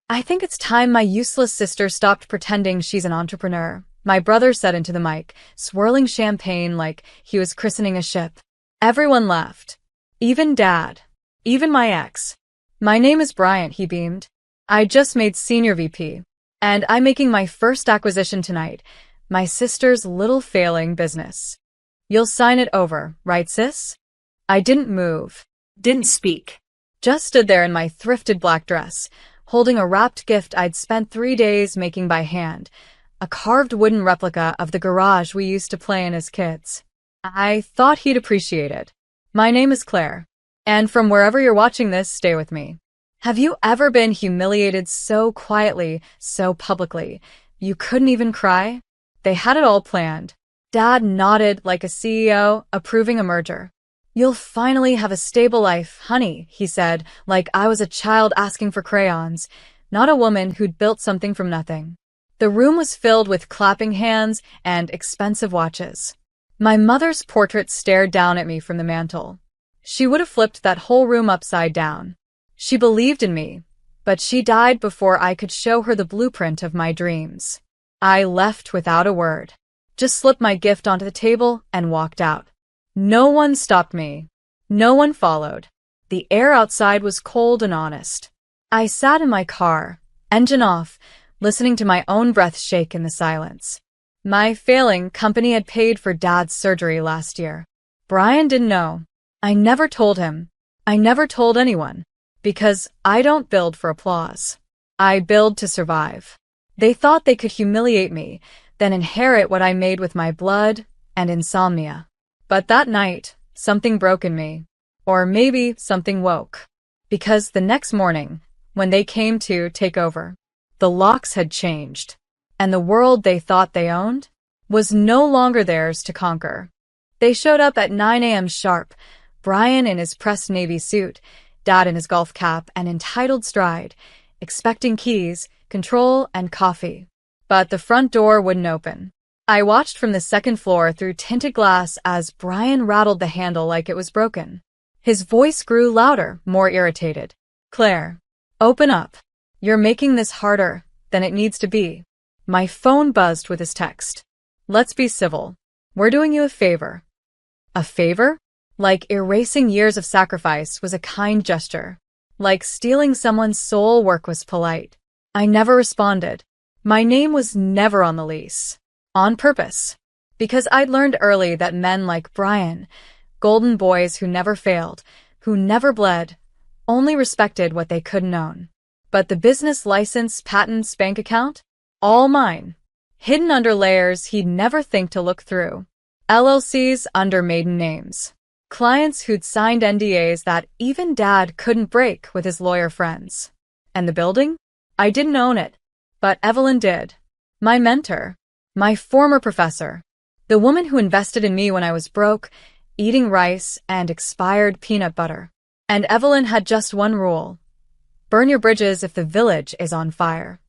I think it's time my useless sister stopped pretending she's an entrepreneur, my brother said into the mic, swirling champagne like he was christening a ship. Everyone laughed. Even Dad. Even my ex. My name is Bryant, he beamed. I just made senior VP. And I'm making my first acquisition tonight, my sister's little failing business. You'll sign it over, right, sis? I didn't move. Didn't speak. Just stood there in my thrifted black dress, holding a wrapped gift I'd spent 3 days making by hand, a carved wooden replica of the garage we used to play in as kids. I thought he'd appreciate it. My name is Claire, and from wherever you're watching this, stay with me. Have you ever been humiliated so quietly, so publicly, you couldn't even cry? They had it all planned. Dad nodded like a CEO, approving a merger. You'll finally have a stable life, honey, he said, like I was a child asking for crayons, not a woman who'd built something from nothing. The room was filled with clapping hands and expensive watches. My mother's portrait stared down at me from the mantel. She would have flipped that whole room upside down. She believed in me, but she died before I could show her the blueprint of my dreams. I left without a word, just slipped my gift onto the table and walked out. No one stopped me. No one followed. The air outside was cold and honest. I sat in my car, engine off, listening to my own breath shake in the silence. My failing company had paid for Dad's surgery last year. Brian didn't know. I never told him. I never told anyone. Because I don't build for applause. I build to survive. They thought they could humiliate me, then inherit what I made with my blood and insomnia. But that night, something broke in me. Or maybe something woke. Because the next morning, when they came to take over, the locks had changed. And the world they thought they owned was no longer theirs to conquer. They showed up at 9 a.m. sharp, Brian in his pressed navy suit, Dad in his golf cap and entitled stride, expecting keys, control, and coffee. But the front door wouldn't open. I watched from the second floor through tinted glass as Brian rattled the handle like it was broken. His voice grew louder, more irritated. Claire, open up. You're making this harder than it needs to be. My phone buzzed with his text. Let's be civil. We're doing you a favor. A favor? Like erasing years of sacrifice was a kind gesture. Like stealing someone's soul work was polite. I never responded. My name was never on the lease. On purpose. Because I'd learned early that men like Brian, golden boys who never failed, who never bled, only respected what they couldn't own. But the business license, patents, bank account? All mine. Hidden under layers he'd never think to look through. LLCs under maiden names. Clients who'd signed NDAs that even Dad couldn't break with his lawyer friends. And the building? I didn't own it. But Evelyn did. My mentor. My former professor. The woman who invested in me when I was broke, eating rice and expired peanut butter. And Evelyn had just one rule. Burn your bridges if the village is on fire.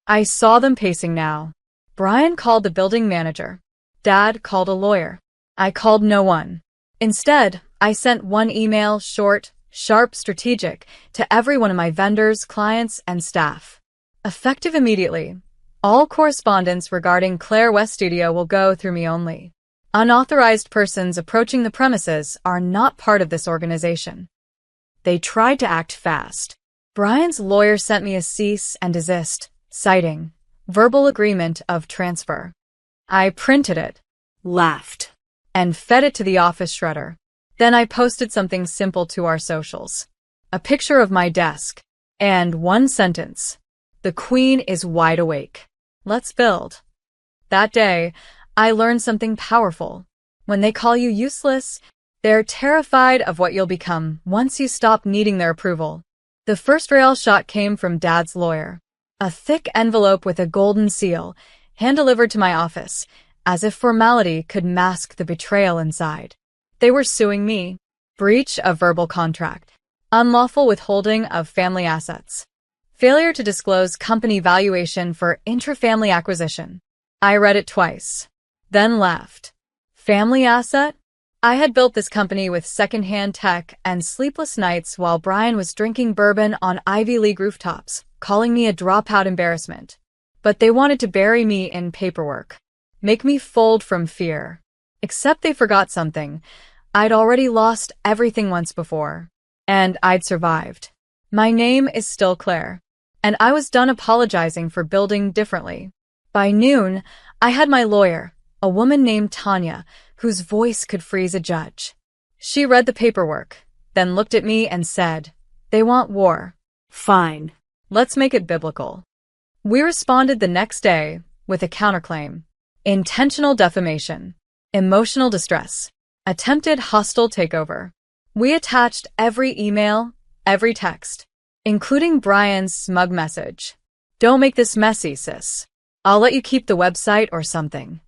I saw them pacing now. Brian called the building manager. Dad called a lawyer. I called no one. Instead, I sent one email, short, sharp, strategic, to every one of my vendors, clients, and staff. Effective immediately. All correspondence regarding Claire West Studio will go through me only. Unauthorized persons approaching the premises are not part of this organization. They tried to act fast. Brian's lawyer sent me a cease and desist, citing verbal agreement of transfer. I printed it, laughed, and fed it to the office shredder. Then I posted something simple to our socials. A picture of my desk, and one sentence. The Queen is wide awake. Let's build. That day, I learned something powerful. When they call you useless, they're terrified of what you'll become once you stop needing their approval. The first rail shot came from Dad's lawyer. A thick envelope with a golden seal, hand-delivered to my office, as if formality could mask the betrayal inside. They were suing me. Breach of verbal contract. Unlawful withholding of family assets. Failure to disclose company valuation for intra-family acquisition. I read it twice. Then laughed. Family asset? I had built this company with second-hand tech and sleepless nights while Brian was drinking bourbon on Ivy League rooftops. calling me a dropout embarrassment. But they wanted to bury me in paperwork, make me fold from fear. Except they forgot something. I'd already lost everything once before. And I'd survived. My name is still Claire. And I was done apologizing for building differently. By noon, I had my lawyer, a woman named Tanya, whose voice could freeze a judge. She read the paperwork, then looked at me and said, "They want war. Fine. Let's make it biblical." We responded the next day with a counterclaim: intentional defamation, emotional distress, attempted hostile takeover. We attached every email, every text, including Brian's smug message. "Don't make this messy, sis. I'll let you keep the website or something."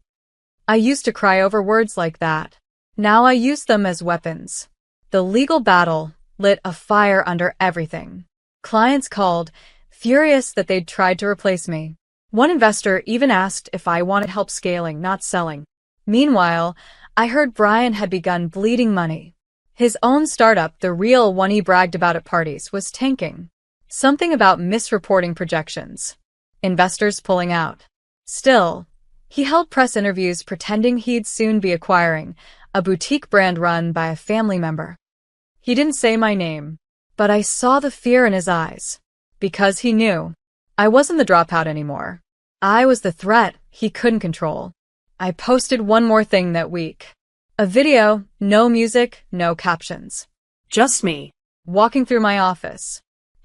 I used to cry over words like that. Now I use them as weapons. The legal battle lit a fire under everything. Clients called, furious that they'd tried to replace me. One investor even asked if I wanted help scaling, not selling. Meanwhile, I heard Brian had begun bleeding money. His own startup, the real one he bragged about at parties, was tanking. Something about misreporting projections. Investors pulling out. Still, he held press interviews pretending he'd soon be acquiring a boutique brand run by a family member. He didn't say my name, but I saw the fear in his eyes. Because he knew I wasn't the dropout anymore. I was the threat he couldn't control. I posted one more thing that week. A video, no music, no captions. Just me, walking through my office,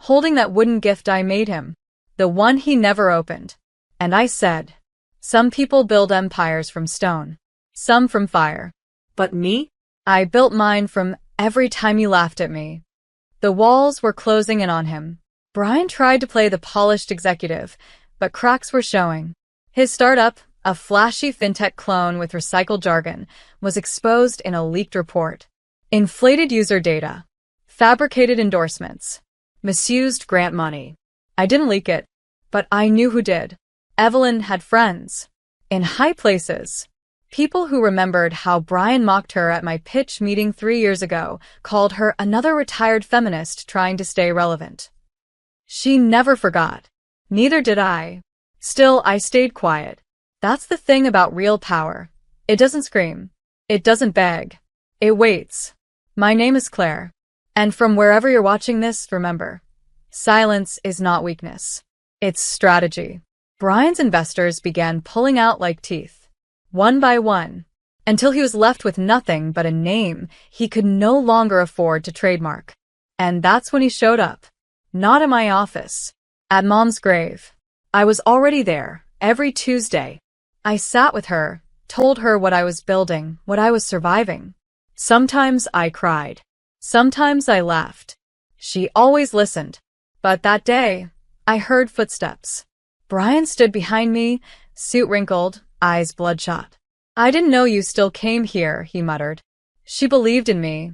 holding that wooden gift I made him, the one he never opened. And I said, some people build empires from stone, some from fire. But me? I built mine from every time he laughed at me. The walls were closing in on him. Brian tried to play the polished executive, but cracks were showing. His startup, a flashy fintech clone with recycled jargon, was exposed in a leaked report. Inflated user data, fabricated endorsements, misused grant money. I didn't leak it, but I knew who did. Evelyn had friends. In high places. People who remembered how Brian mocked her at my pitch meeting 3 years ago, called her another retired feminist trying to stay relevant. She never forgot. Neither did I. Still, I stayed quiet. That's the thing about real power. It doesn't scream. It doesn't beg. It waits. My name is Claire. And from wherever you're watching this, remember, silence is not weakness. It's strategy. Brian's investors began pulling out like teeth, one by one, until he was left with nothing but a name he could no longer afford to trademark. And that's when he showed up. Not in my office. At Mom's grave. I was already there, every Tuesday. I sat with her, told her what I was building, what I was surviving. Sometimes I cried. Sometimes I laughed. She always listened. But that day, I heard footsteps. Brian stood behind me, suit wrinkled, eyes bloodshot. "I didn't know you still came here," he muttered. "She believed in me,"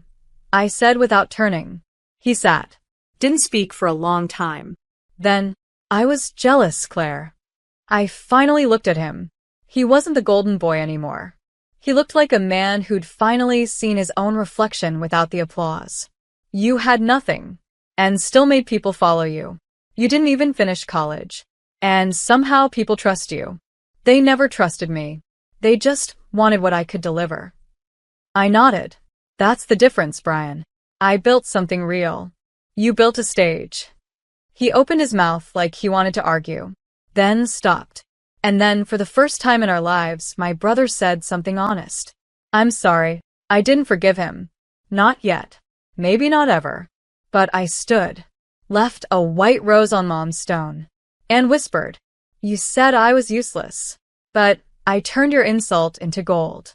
I said without turning. He sat. Didn't speak for a long time. Then, I was jealous, Claire. I finally looked at him. He wasn't the golden boy anymore. He looked like a man who'd finally seen his own reflection without the applause. You had nothing, and still made people follow you. You didn't even finish college. And somehow people trust you. They never trusted me. They just wanted what I could deliver. I nodded. That's the difference, Brian. I built something real. You built a stage. He opened his mouth like he wanted to argue, then stopped. And then, for the first time in our lives, my brother said something honest. I'm sorry. I didn't forgive him. Not yet. Maybe not ever. But I stood, left a white rose on Mom's stone, and whispered, "You said I was useless. But I turned your insult into gold."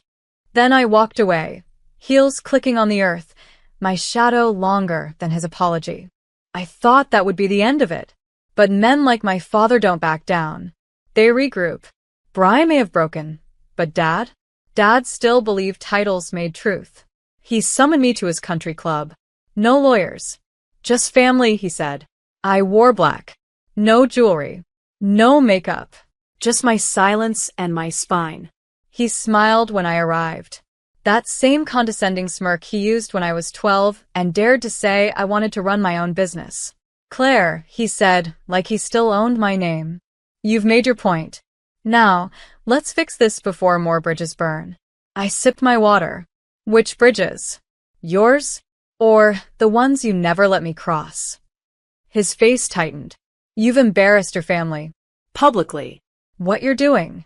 Then I walked away, heels clicking on the earth, my shadow longer than his apology. I thought that would be the end of it. But men like my father don't back down. They regroup. Brian may have broken, but Dad? Dad still believed titles made truth. He summoned me to his country club. No lawyers. Just family, he said. I wore black. No jewelry. No makeup. Just my silence and my spine. He smiled when I arrived. That same condescending smirk he used when I was 12 and dared to say I wanted to run my own business. Claire, he said, like he still owned my name. You've made your point. Now, let's fix this before more bridges burn. I sipped my water. Which bridges? Yours? Or the ones you never let me cross? His face tightened. You've embarrassed your family. Publicly. What you're doing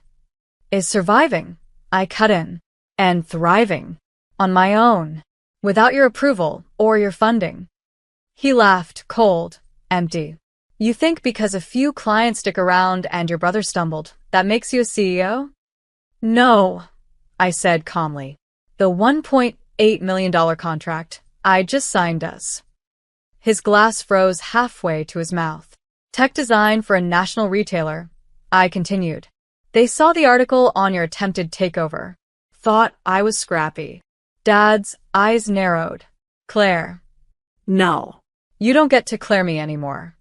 is surviving. I cut in. And thriving. On my own. Without your approval or your funding. He laughed, cold, empty. You think because a few clients stick around and your brother stumbled, that makes you a CEO? No, I said calmly. The $1.8 million contract I just signed does. His glass froze halfway to his mouth. Tech design for a national retailer. I continued. They saw the article on your attempted takeover. Thought I was scrappy. Dad's eyes narrowed. Claire. No. You don't get to Claire me anymore.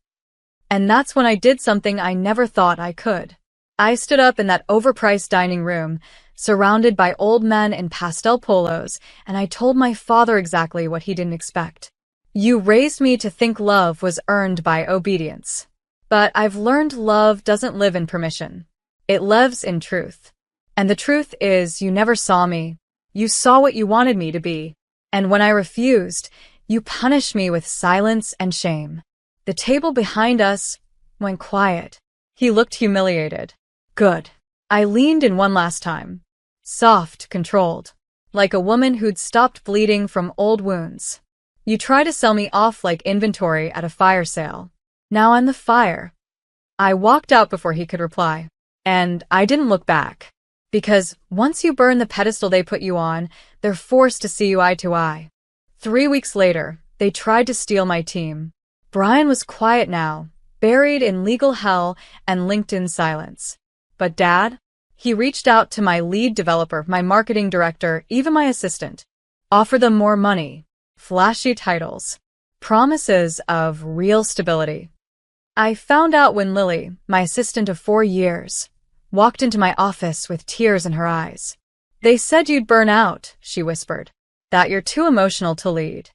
And that's when I did something I never thought I could. I stood up in that overpriced dining room, surrounded by old men in pastel polos, and I told my father exactly what he didn't expect. You raised me to think love was earned by obedience. But I've learned love doesn't live in permission. It lives in truth. And the truth is, you never saw me. You saw what you wanted me to be. And when I refused, you punished me with silence and shame. The table behind us went quiet. He looked humiliated. Good. I leaned in one last time. Soft, controlled. Like a woman who'd stopped bleeding from old wounds. You try to sell me off like inventory at a fire sale. Now I'm the fire. I walked out before he could reply. And I didn't look back. Because once you burn the pedestal they put you on, they're forced to see you eye to eye. 3 weeks later, they tried to steal my team. Brian was quiet now, buried in legal hell and LinkedIn silence. But Dad? He reached out to my lead developer, my marketing director, even my assistant. Offered them more money, flashy titles, promises of real stability. I found out when Lily, my assistant of 4 years, walked into my office with tears in her eyes. They said you'd burn out, she whispered. That you're too emotional to lead.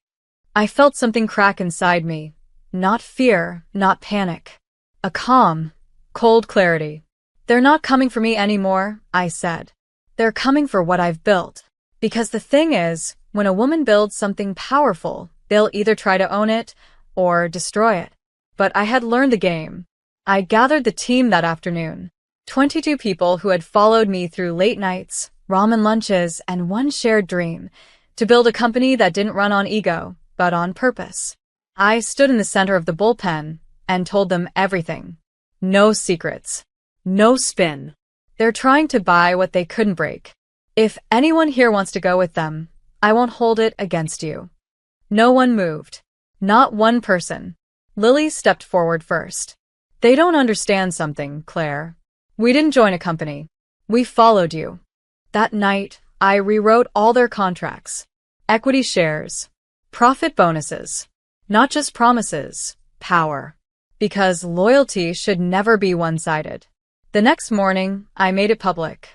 I felt something crack inside me. Not fear, not panic. A calm, cold clarity. They're not coming for me anymore, I said. They're coming for what I've built. Because the thing is, when a woman builds something powerful, they'll either try to own it or destroy it. But I had learned the game. I gathered the team that afternoon. 22 people who had followed me through late nights, ramen lunches, and one shared dream. To build a company that didn't run on ego, but on purpose. I stood in the center of the bullpen and told them everything. No secrets. No spin. They're trying to buy what they couldn't break. If anyone here wants to go with them, I won't hold it against you. No one moved. Not one person. Lily stepped forward first. They don't understand something, Claire. We didn't join a company. We followed you. That night, I rewrote all their contracts. Equity shares. Profit bonuses. Not just promises. Power. Because loyalty should never be one-sided. The next morning, I made it public.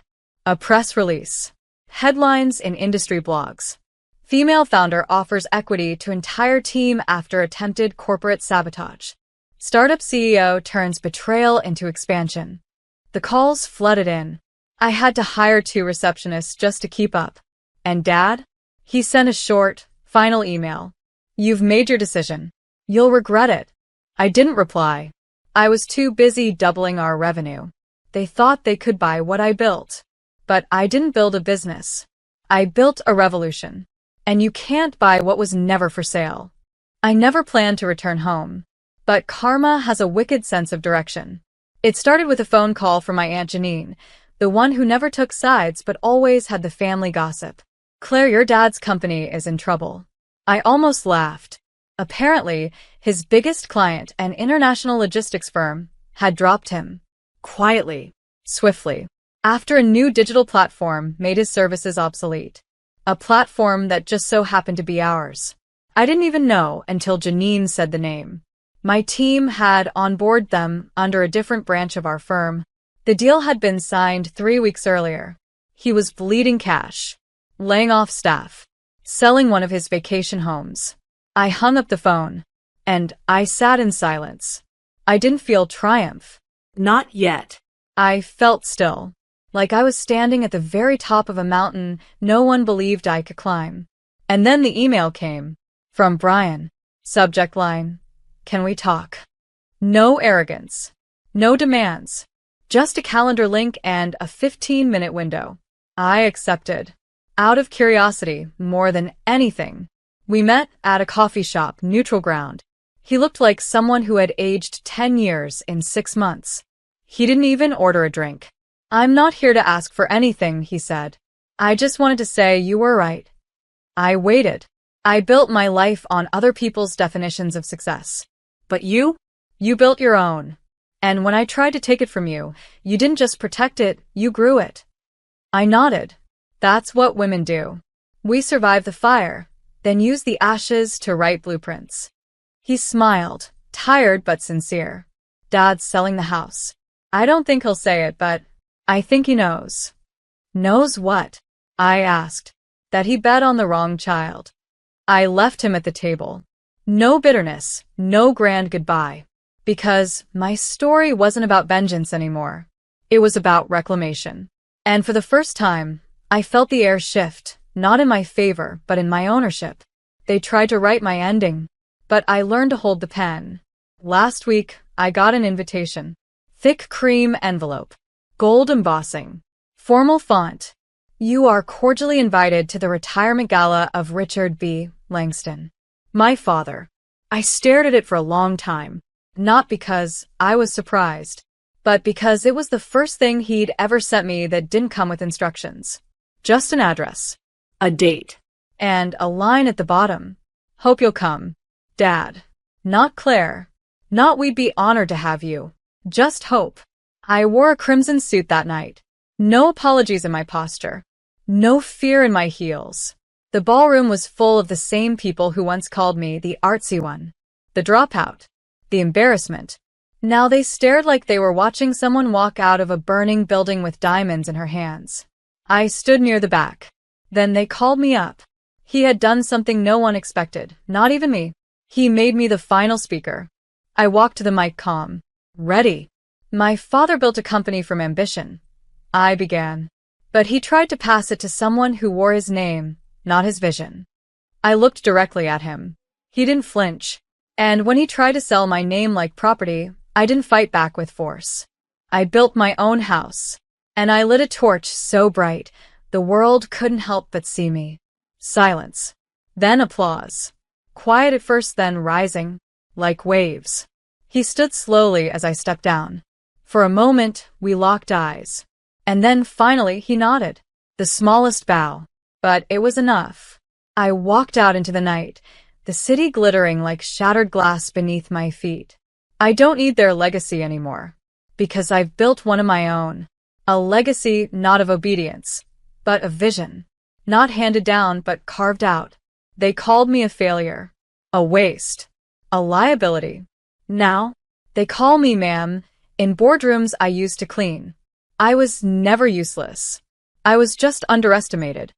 A press release. Headlines in industry blogs. Female founder offers equity to entire team after attempted corporate sabotage. Startup CEO turns betrayal into expansion. The calls flooded in. I had to hire 2 receptionists just to keep up. And Dad? He sent a short, final email. You've made your decision. You'll regret it. I didn't reply. I was too busy doubling our revenue. They thought they could buy what I built. But I didn't build a business. I built a revolution. And you can't buy what was never for sale. I never planned to return home. But karma has a wicked sense of direction. It started with a phone call from my Aunt Janine, the one who never took sides but always had the family gossip. Claire, your dad's company is in trouble. I almost laughed. Apparently, his biggest client, an international logistics firm, had dropped him. Quietly. Swiftly. After a new digital platform made his services obsolete. A platform that just so happened to be ours. I didn't even know until Janine said the name. My team had onboarded them under a different branch of our firm. The deal had been signed 3 weeks earlier. He was bleeding cash. Laying off staff. Selling one of his vacation homes. I hung up the phone. And I sat in silence. I didn't feel triumph. Not yet. I felt still, like I was standing at the very top of a mountain no one believed I could climb. And then the email came. From Brian. Subject line: "Can we talk?" No arrogance. No demands. Just a calendar link and a 15-minute window. I accepted. Out of curiosity, more than anything. We met at a coffee shop, neutral ground. He looked like someone who had aged 10 years in 6 months. He didn't even order a drink. "I'm not here to ask for anything," he said. "I just wanted to say you were right." I waited. I built my life on other people's definitions of success. But you? You built your own. And when I tried to take it from you, you didn't just protect it, you grew it. I nodded. That's what women do. We survive the fire, then use the ashes to write blueprints. He smiled, tired but sincere. "Dad's selling the house. I don't think he'll say it, but I think he knows." "Knows what?" I asked. "That he bet on the wrong child." I left him at the table. No bitterness, no grand goodbye. Because my story wasn't about vengeance anymore. It was about reclamation. And for the first time, I felt the air shift, not in my favor, but in my ownership. They tried to write my ending, but I learned to hold the pen. Last week, I got an invitation. Thick cream envelope. Gold embossing. Formal font. "You are cordially invited to the retirement gala of Richard B. Langston, my father." I stared at it for a long time, not because I was surprised, but because it was the first thing he'd ever sent me that didn't come with instructions. Just an address. A date. And a line at the bottom. "Hope you'll come, Dad." Not Claire. Not "We'd be honored to have you." Just hope. I wore a crimson suit that night. No apologies in my posture. No fear in my heels. The ballroom was full of the same people who once called me the artsy one, the dropout, the embarrassment. Now they stared like they were watching someone walk out of a burning building with diamonds in her hands. I stood near the back. Then they called me up. He had done something no one expected, not even me. He made me the final speaker. I walked to the mic calm. Ready. "My father built a company from ambition," I began. "But he tried to pass it to someone who wore his name, not his vision." I looked directly at him. He didn't flinch. And when he tried to sell my name like property, I didn't fight back with force. I built my own house. And I lit a torch so bright, the world couldn't help but see me. Silence. Then applause. Quiet at first, then rising, like waves. He stood slowly as I stepped down. For a moment, we locked eyes. And then finally he nodded. The smallest bow. But it was enough. I walked out into the night, the city glittering like shattered glass beneath my feet. I don't need their legacy anymore. Because I've built one of my own. A legacy not of obedience, but of vision. Not handed down, but carved out. They called me a failure. A waste. A liability. Now, they call me ma'am. In boardrooms I used to clean. I was never useless. I was just underestimated.